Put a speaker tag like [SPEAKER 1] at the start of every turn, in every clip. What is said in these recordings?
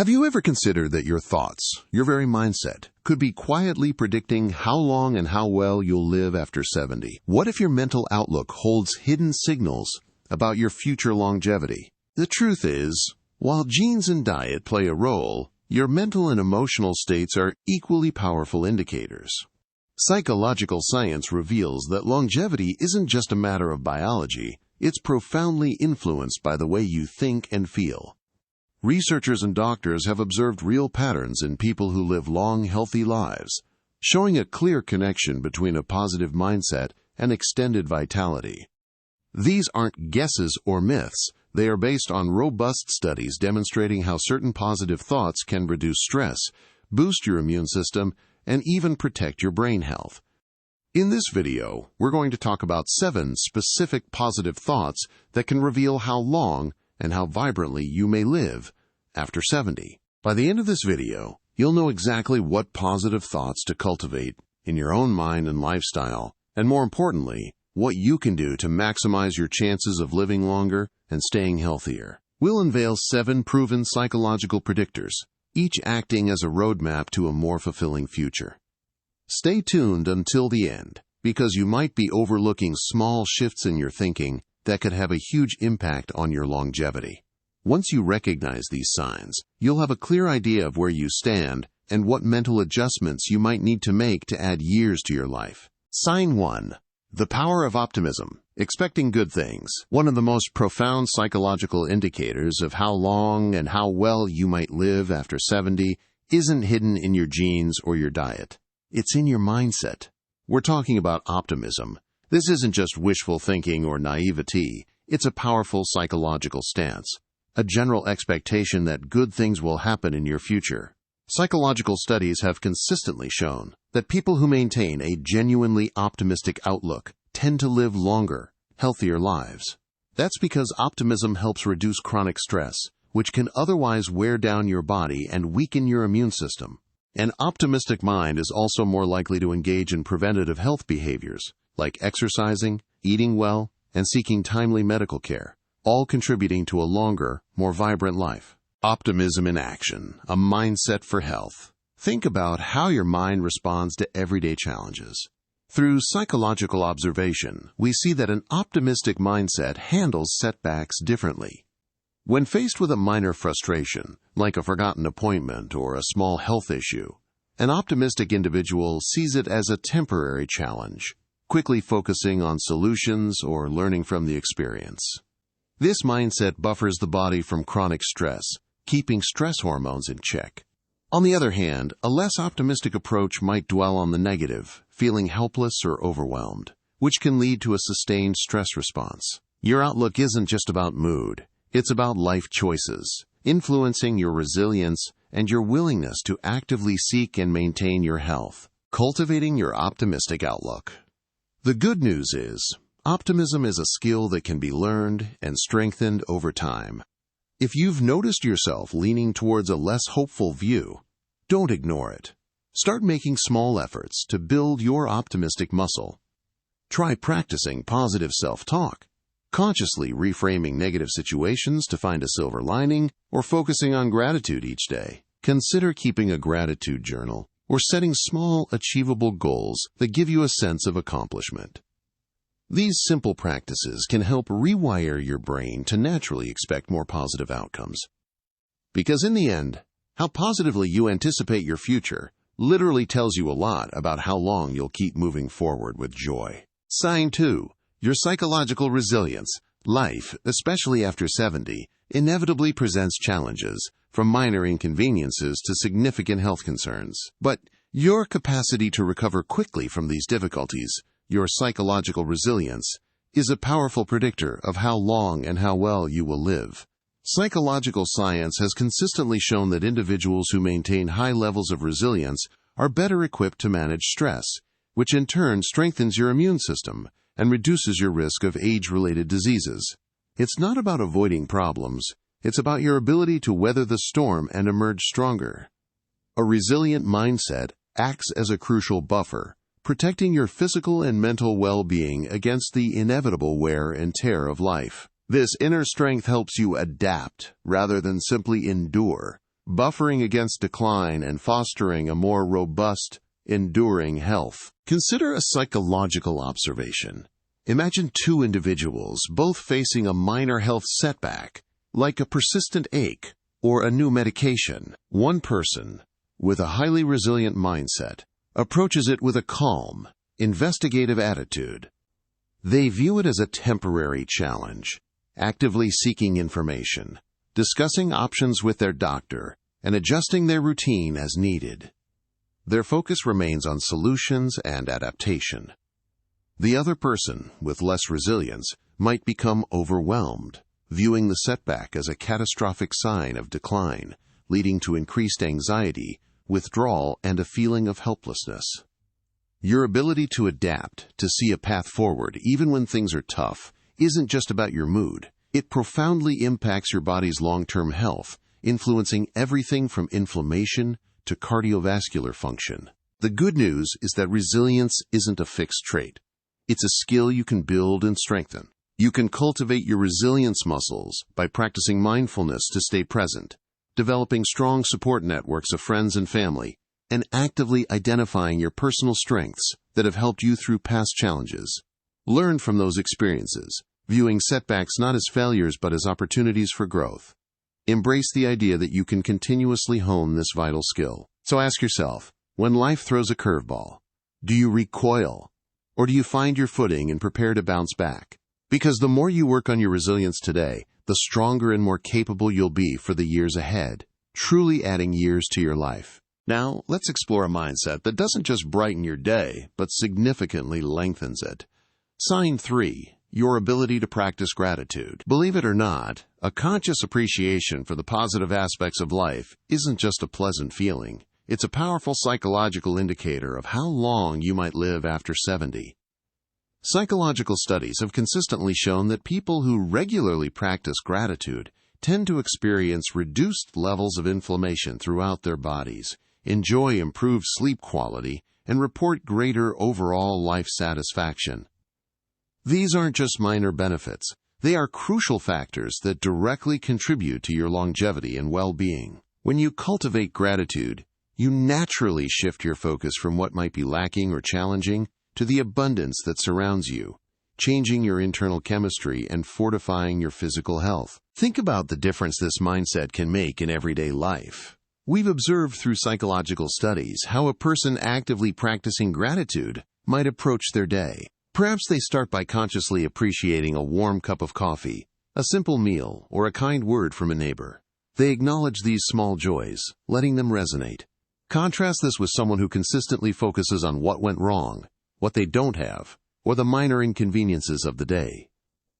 [SPEAKER 1] Have you ever considered that your thoughts, your very mindset, could be quietly predicting how long and how well you'll live after 70? What if your mental outlook holds hidden signals about your future longevity? The truth is, while genes and diet play a role, your mental and emotional states are equally powerful indicators. Psychological science reveals that longevity isn't just a matter of biology, it's profoundly influenced by the way you think and feel. Researchers and doctors have observed real patterns in people who live long, healthy lives, showing a clear connection between a positive mindset and extended vitality. These aren't guesses or myths. They are based on robust studies demonstrating how certain positive thoughts can reduce stress, boost your immune system, and even protect your brain health. In this video, we're going to talk about 7 specific positive thoughts that can reveal how long and how vibrantly you may live after 70. By the end of this video, you'll know exactly what positive thoughts to cultivate in your own mind and lifestyle, and more importantly, what you can do to maximize your chances of living longer and staying healthier. We'll unveil 7 proven psychological predictors, each acting as a roadmap to a more fulfilling future. Stay tuned until the end, because you might be overlooking small shifts in your thinking that could have a huge impact on your longevity. Once you recognize these signs, you'll have a clear idea of where you stand and what mental adjustments you might need to make to add years to your life. Sign 1. The power of optimism. Expecting good things. One of the most profound psychological indicators of how long and how well you might live after 70 isn't hidden in your genes or your diet. It's in your mindset. We're talking about optimism. This isn't just wishful thinking or naivety. It's a powerful psychological stance, a general expectation that good things will happen in your future. Psychological studies have consistently shown that people who maintain a genuinely optimistic outlook tend to live longer, healthier lives. That's because optimism helps reduce chronic stress, which can otherwise wear down your body and weaken your immune system. An optimistic mind is also more likely to engage in preventative health behaviors, like exercising, eating well, and seeking timely medical care, all contributing to a longer, more vibrant life. Optimism in action, a mindset for health. Think about how your mind responds to everyday challenges. Through psychological observation, we see that an optimistic mindset handles setbacks differently. When faced with a minor frustration, like a forgotten appointment or a small health issue, an optimistic individual sees it as a temporary challenge, quickly focusing on solutions or learning from the experience. This mindset buffers the body from chronic stress, keeping stress hormones in check. On the other hand, a less optimistic approach might dwell on the negative, feeling helpless or overwhelmed, which can lead to a sustained stress response. Your outlook isn't just about mood. It's about life choices, influencing your resilience and your willingness to actively seek and maintain your health. Cultivating your optimistic outlook. The good news is, optimism is a skill that can be learned and strengthened over time. If you've noticed yourself leaning towards a less hopeful view, don't ignore it. Start making small efforts to build your optimistic muscle. Try practicing positive self-talk, consciously reframing negative situations to find a silver lining, or focusing on gratitude each day. Consider keeping a gratitude journal or setting small, achievable goals that give you a sense of accomplishment. These simple practices can help rewire your brain to naturally expect more positive outcomes. Because in the end, how positively you anticipate your future literally tells you a lot about how long you'll keep moving forward with joy. Sign 2. Your psychological resilience. Life, especially after 70, inevitably presents challenges, from minor inconveniences to significant health concerns. But your capacity to recover quickly from these difficulties, your psychological resilience, is a powerful predictor of how long and how well you will live. Psychological science has consistently shown that individuals who maintain high levels of resilience are better equipped to manage stress, which in turn strengthens your immune system and reduces your risk of age-related diseases. It's not about avoiding problems, it's about your ability to weather the storm and emerge stronger. A resilient mindset acts as a crucial buffer, protecting your physical and mental well-being against the inevitable wear and tear of life. This inner strength helps you adapt rather than simply endure, buffering against decline and fostering a more robust, enduring health. Consider a psychological observation. Imagine two individuals both facing a minor health setback, like a persistent ache or a new medication. One person, with a highly resilient mindset, approaches it with a calm, investigative attitude. They view it as a temporary challenge, actively seeking information, discussing options with their doctor, and adjusting their routine as needed. Their focus remains on solutions and adaptation. The other person, with less resilience, might become overwhelmed, viewing the setback as a catastrophic sign of decline, leading to increased anxiety, withdrawal, and a feeling of helplessness. Your ability to adapt, to see a path forward, even when things are tough, isn't just about your mood. It profoundly impacts your body's long-term health, influencing everything from inflammation to cardiovascular function. The good news is that resilience isn't a fixed trait. It's a skill you can build and strengthen. You can cultivate your resilience muscles by practicing mindfulness to stay present, developing strong support networks of friends and family, and actively identifying your personal strengths that have helped you through past challenges. Learn from those experiences, viewing setbacks not as failures but as opportunities for growth. Embrace the idea that you can continuously hone this vital skill. So ask yourself, when life throws a curveball, do you recoil, or do you find your footing and prepare to bounce back? Because the more you work on your resilience today, the stronger and more capable you'll be for the years ahead, truly adding years to your life. Now, let's explore a mindset that doesn't just brighten your day, but significantly lengthens it. Sign 3. Your ability to practice gratitude. Believe it or not, a conscious appreciation for the positive aspects of life isn't just a pleasant feeling. It's a powerful psychological indicator of how long you might live after 70. Psychological studies have consistently shown that people who regularly practice gratitude tend to experience reduced levels of inflammation throughout their bodies, enjoy improved sleep quality, and report greater overall life satisfaction. These aren't just minor benefits. They are crucial factors that directly contribute to your longevity and well-being. When you cultivate gratitude, you naturally shift your focus from what might be lacking or challenging to the abundance that surrounds you, changing your internal chemistry and fortifying your physical health. Think about the difference this mindset can make in everyday life. We've observed through psychological studies how a person actively practicing gratitude might approach their day. Perhaps they start by consciously appreciating a warm cup of coffee, a simple meal, or a kind word from a neighbor. They acknowledge these small joys, letting them resonate. Contrast this with someone who consistently focuses on what went wrong, what they don't have, or the minor inconveniences of the day.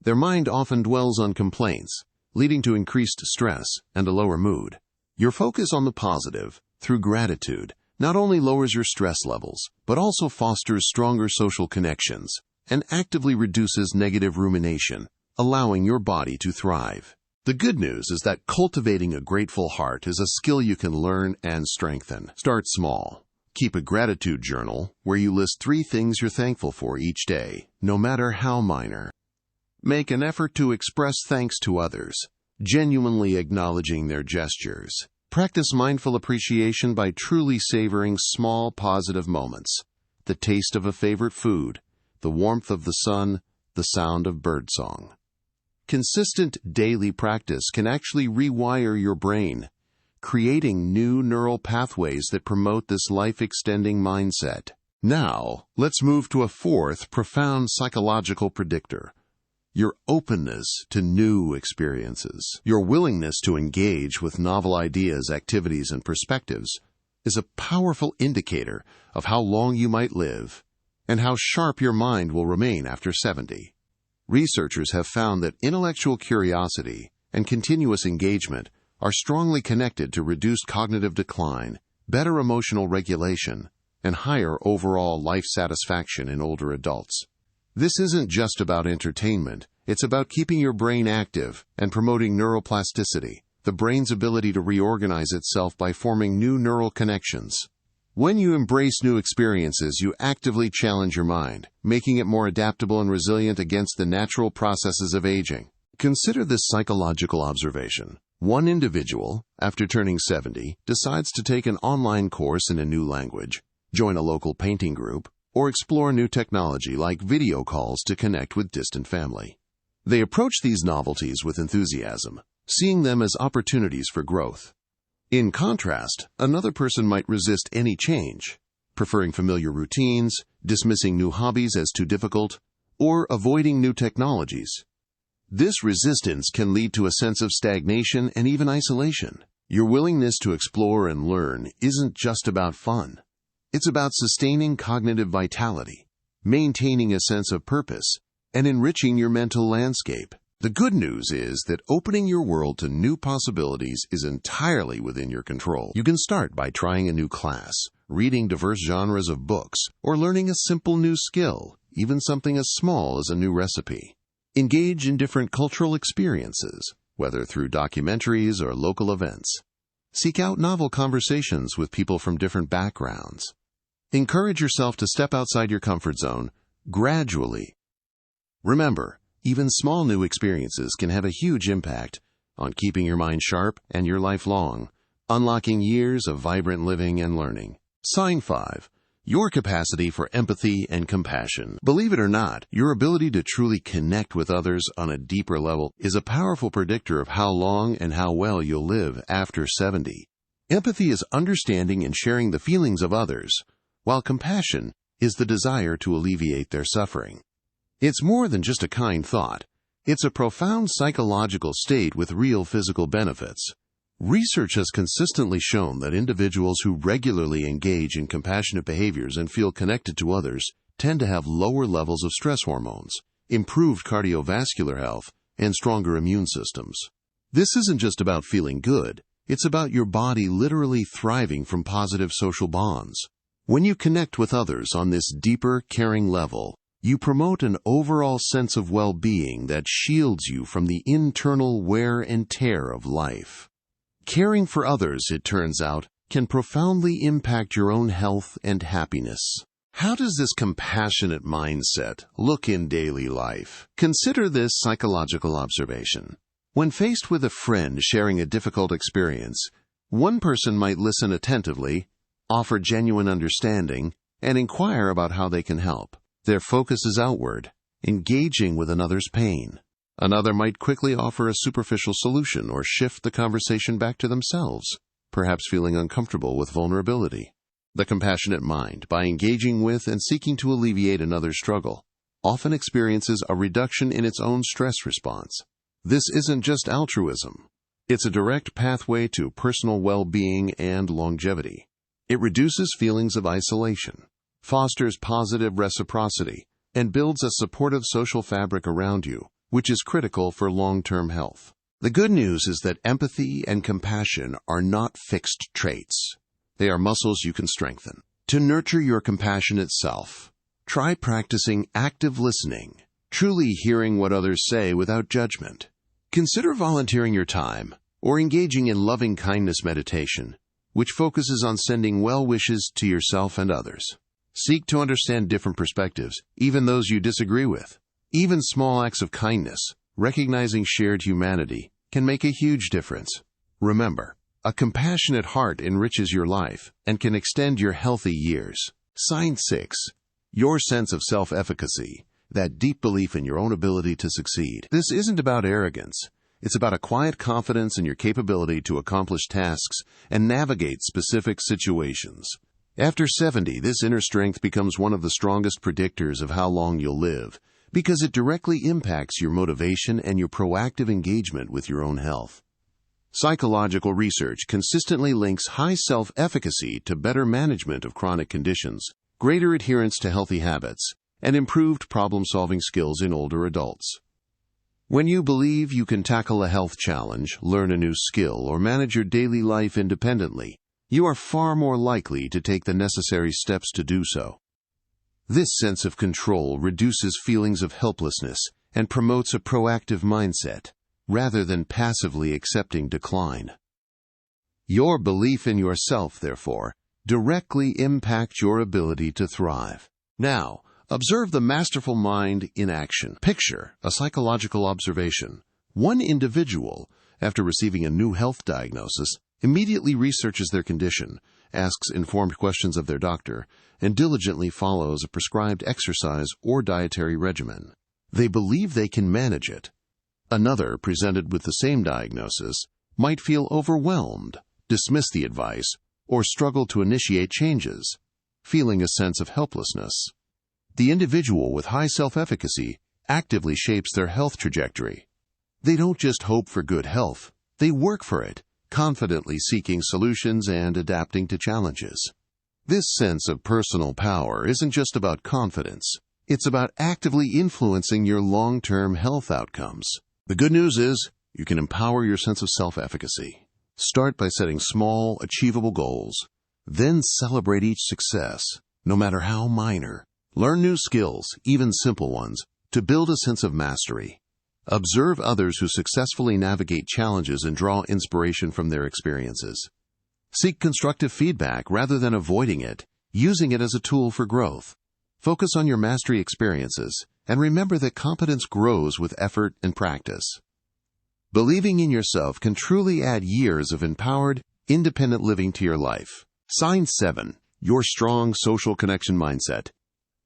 [SPEAKER 1] Their mind often dwells on complaints, leading to increased stress and a lower mood. Your focus on the positive, through gratitude, not only lowers your stress levels, but also fosters stronger social connections and actively reduces negative rumination, allowing your body to thrive. The good news is that cultivating a grateful heart is a skill you can learn and strengthen. Start small. Keep a gratitude journal where you list 3 things you're thankful for each day, no matter how minor. Make an effort to express thanks to others, genuinely acknowledging their gestures. Practice mindful appreciation by truly savoring small positive moments. The taste of a favorite food, the warmth of the sun, the sound of birdsong. Consistent daily practice can actually rewire your brain, creating new neural pathways that promote this life-extending mindset. Now, let's move to a 4th profound psychological predictor: your openness to new experiences. Your willingness to engage with novel ideas, activities, and perspectives is a powerful indicator of how long you might live and how sharp your mind will remain after 70. Researchers have found that intellectual curiosity and continuous engagement are strongly connected to reduced cognitive decline, better emotional regulation, and higher overall life satisfaction in older adults. This isn't just about entertainment. It's about keeping your brain active and promoting neuroplasticity, the brain's ability to reorganize itself by forming new neural connections. When you embrace new experiences, you actively challenge your mind, making it more adaptable and resilient against the natural processes of aging. Consider this psychological observation. One individual, after turning 70, decides to take an online course in a new language, join a local painting group, or explore new technology like video calls to connect with distant family. They approach these novelties with enthusiasm, seeing them as opportunities for growth. In contrast, another person might resist any change, preferring familiar routines, dismissing new hobbies as too difficult, or avoiding new technologies. This resistance can lead to a sense of stagnation and even isolation. Your willingness to explore and learn isn't just about fun. It's about sustaining cognitive vitality, maintaining a sense of purpose, and enriching your mental landscape. The good news is that opening your world to new possibilities is entirely within your control. You can start by trying a new class, reading diverse genres of books, or learning a simple new skill, even something as small as a new recipe. Engage in different cultural experiences, whether through documentaries or local events. Seek out novel conversations with people from different backgrounds. Encourage yourself to step outside your comfort zone gradually. Remember, even small new experiences can have a huge impact on keeping your mind sharp and your life long, unlocking years of vibrant living and learning. Sign 5. Your capacity for empathy and compassion. Believe it or not, your ability to truly connect with others on a deeper level is a powerful predictor of how long and how well you'll live after 70. Empathy is understanding and sharing the feelings of others, while compassion is the desire to alleviate their suffering. It's more than just a kind thought. It's a profound psychological state with real physical benefits. Research has consistently shown that individuals who regularly engage in compassionate behaviors and feel connected to others tend to have lower levels of stress hormones, improved cardiovascular health, and stronger immune systems. This isn't just about feeling good, it's about your body literally thriving from positive social bonds. When you connect with others on this deeper, caring level, you promote an overall sense of well-being that shields you from the internal wear and tear of life. Caring for others, it turns out, can profoundly impact your own health and happiness. How does this compassionate mindset look in daily life? Consider this psychological observation. When faced with a friend sharing a difficult experience, one person might listen attentively, offer genuine understanding, and inquire about how they can help. Their focus is outward, engaging with another's pain. Another might quickly offer a superficial solution or shift the conversation back to themselves, perhaps feeling uncomfortable with vulnerability. The compassionate mind, by engaging with and seeking to alleviate another's struggle, often experiences a reduction in its own stress response. This isn't just altruism. It's a direct pathway to personal well-being and longevity. It reduces feelings of isolation, fosters positive reciprocity, and builds a supportive social fabric around you, which is critical for long-term health. The good news is that empathy and compassion are not fixed traits. They are muscles you can strengthen. To nurture your compassionate self, try practicing active listening, truly hearing what others say without judgment. Consider volunteering your time or engaging in loving-kindness meditation, which focuses on sending well wishes to yourself and others. Seek to understand different perspectives, even those you disagree with. Even small acts of kindness, recognizing shared humanity, can make a huge difference. Remember, a compassionate heart enriches your life and can extend your healthy years. Sign 6. Your sense of self-efficacy, that deep belief in your own ability to succeed. This isn't about arrogance. It's about a quiet confidence in your capability to accomplish tasks and navigate specific situations. After 70, this inner strength becomes one of the strongest predictors of how long you'll live, because it directly impacts your motivation and your proactive engagement with your own health. Psychological research consistently links high self-efficacy to better management of chronic conditions, greater adherence to healthy habits, and improved problem-solving skills in older adults. When you believe you can tackle a health challenge, learn a new skill, or manage your daily life independently, you are far more likely to take the necessary steps to do so. This sense of control reduces feelings of helplessness and promotes a proactive mindset, rather than passively accepting decline. Your belief in yourself, therefore, directly impacts your ability to thrive. Now, observe the masterful mind in action. Picture a psychological observation. One individual, after receiving a new health diagnosis, immediately researches their condition, asks informed questions of their doctor, and diligently follows a prescribed exercise or dietary regimen. They believe they can manage it. Another, presented with the same diagnosis, might feel overwhelmed, dismiss the advice, or struggle to initiate changes, feeling a sense of helplessness. The individual with high self-efficacy actively shapes their health trajectory. They don't just hope for good health, they work for it, confidently seeking solutions and adapting to challenges. This sense of personal power isn't just about confidence. It's about actively influencing your long-term health outcomes. The good news is, you can empower your sense of self-efficacy. Start by setting small, achievable goals. Then celebrate each success, no matter how minor. Learn new skills, even simple ones, to build a sense of mastery. Observe others who successfully navigate challenges and draw inspiration from their experiences. Seek constructive feedback rather than avoiding it, using it as a tool for growth. Focus on your mastery experiences, and remember that competence grows with effort and practice. Believing in yourself can truly add years of empowered, independent living to your life. Sign 7. Your strong social connection mindset.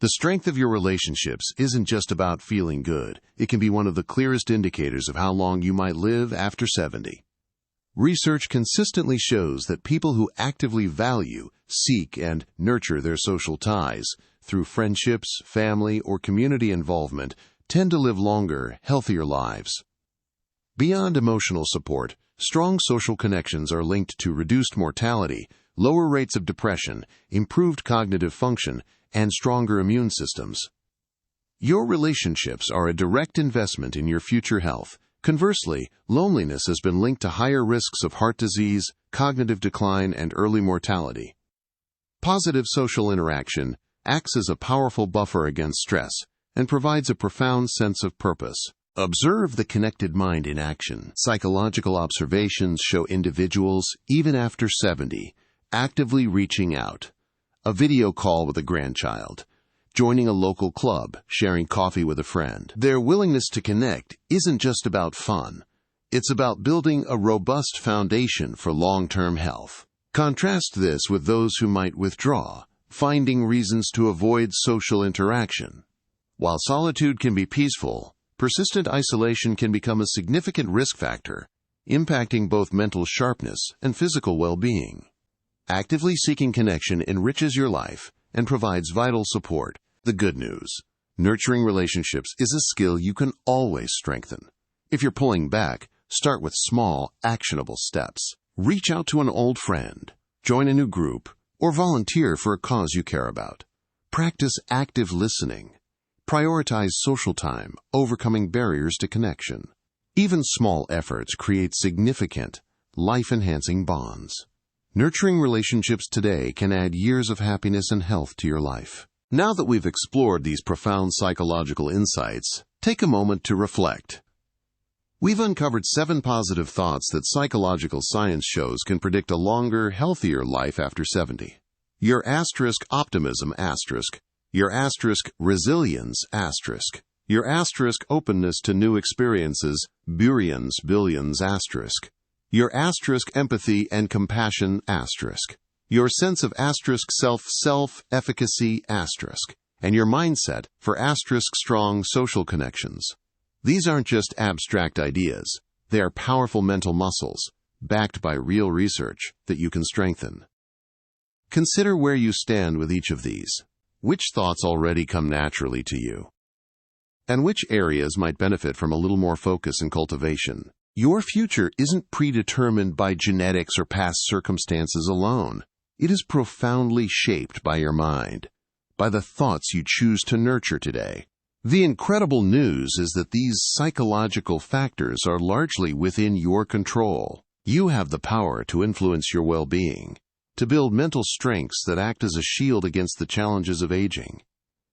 [SPEAKER 1] The strength of your relationships isn't just about feeling good. It can be one of the clearest indicators of how long you might live after 70. Research consistently shows that people who actively value, seek, and nurture their social ties through friendships, family, or community involvement tend to live longer, healthier lives. Beyond emotional support, strong social connections are linked to reduced mortality, lower rates of depression, improved cognitive function, and stronger immune systems. Your relationships are a direct investment in your future health. Conversely, loneliness has been linked to higher risks of heart disease, cognitive decline, and early mortality. Positive social interaction acts as a powerful buffer against stress and provides a profound sense of purpose. Observe the connected mind in action. Psychological observations show individuals, even after 70, actively reaching out. A video call with a grandchild, joining a local club, sharing coffee with a friend. Their willingness to connect isn't just about fun. It's about building a robust foundation for long-term health. Contrast this with those who might withdraw, finding reasons to avoid social interaction. While solitude can be peaceful, persistent isolation can become a significant risk factor, impacting both mental sharpness and physical well-being. Actively seeking connection enriches your life and provides vital support. The good news: nurturing relationships is a skill you can always strengthen. If you're pulling back, start with small, actionable steps. Reach out to an old friend, join a new group, or volunteer for a cause you care about. Practice active listening. Prioritize social time, overcoming barriers to connection. Even small efforts create significant, life-enhancing bonds. Nurturing relationships today can add years of happiness and health to your life. Now that we've explored these profound psychological insights, take a moment to reflect. We've uncovered 7 positive thoughts that psychological science shows can predict a longer, healthier life after 70. Your optimism, your resilience, your openness to new experiences, billions, your empathy and compassion, your sense of self-efficacy, and your mindset for strong social connections. These aren't just abstract ideas. They are powerful mental muscles, backed by real research that you can strengthen. Consider where you stand with each of these. Which thoughts already come naturally to you? And which areas might benefit from a little more focus and cultivation? Your future isn't predetermined by genetics or past circumstances alone. It is profoundly shaped by your mind, by the thoughts you choose to nurture today. The incredible news is that these psychological factors are largely within your control. You have the power to influence your well-being, to build mental strengths that act as a shield against the challenges of aging.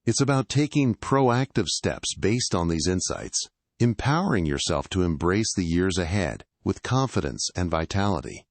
[SPEAKER 1] It's about taking proactive steps based on these insights, empowering yourself to embrace the years ahead with confidence and vitality.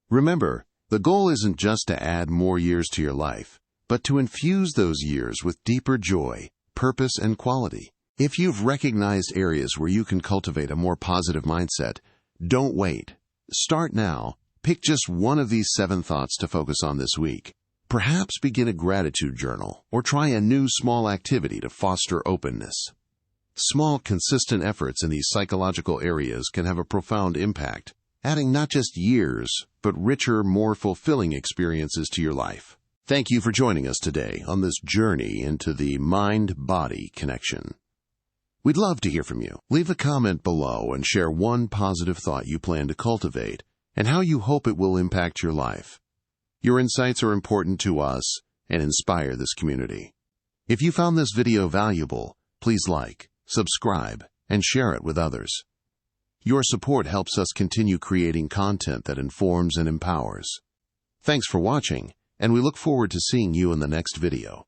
[SPEAKER 1] Remember, the goal isn't just to add more years to your life, but to infuse those years with deeper joy, purpose, and quality. If you've recognized areas where you can cultivate a more positive mindset, Don't wait. Start now. Pick just one of these 7 thoughts to focus on this week. Perhaps begin a gratitude journal or try a new small activity to foster openness. Small, consistent efforts in these psychological areas can have a profound impact, adding not just years, but richer, more fulfilling experiences to your life. Thank you for joining us today on this journey into the mind-body connection. We'd love to hear from you. Leave a comment below and share one positive thought you plan to cultivate and how you hope it will impact your life. Your insights are important to us and inspire this community. If you found this video valuable, please like, subscribe, and share it with others. Your support helps us continue creating content that informs and empowers. Thanks for watching, and we look forward to seeing you in the next video.